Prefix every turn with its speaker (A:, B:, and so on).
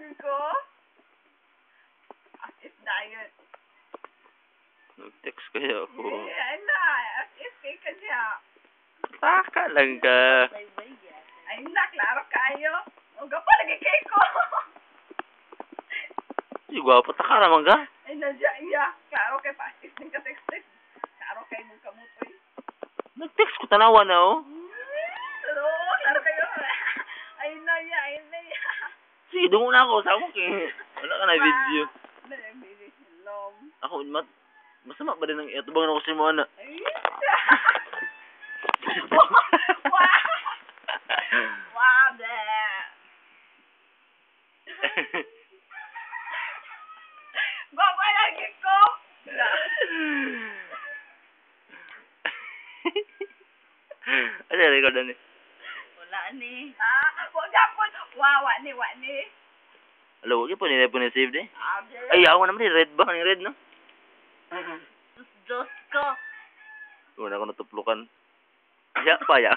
A: lagi ko. As if diet.
B: Nag-text kaya ako.
A: Ay na, as if kay kanya.
B: Taka lang ka.
A: Ay na, klaro kayo. O gapa, lagi kay ko.
B: Ay, gwapo. Taka naman ka.
A: Ay na, iya. Klaro kay pa, as if din ka text. Klaro kay mong kamutoy.
B: Nag-text ko, tanawa na, oh.
A: Pero, klaro kayo. Ay na, ay na.
B: Sige, dungo na ako. Sama ko, wala ka na video. Ako, masama ba din ang itubang na ko si mo, ana?
A: Ay, wow! Wow, bleh! Bawa lagi ko!
B: Ano yung record na ni?
A: Wala ni. Wag ako. Wawa ni, wa ni.
B: Alo, wag po nila po na-save di?
A: Okay.
B: Ay, ako naman rin. Red ba? Kaning red, no?
A: Diyos ko.
B: Una ko natuplukan. Kaya pa, ya.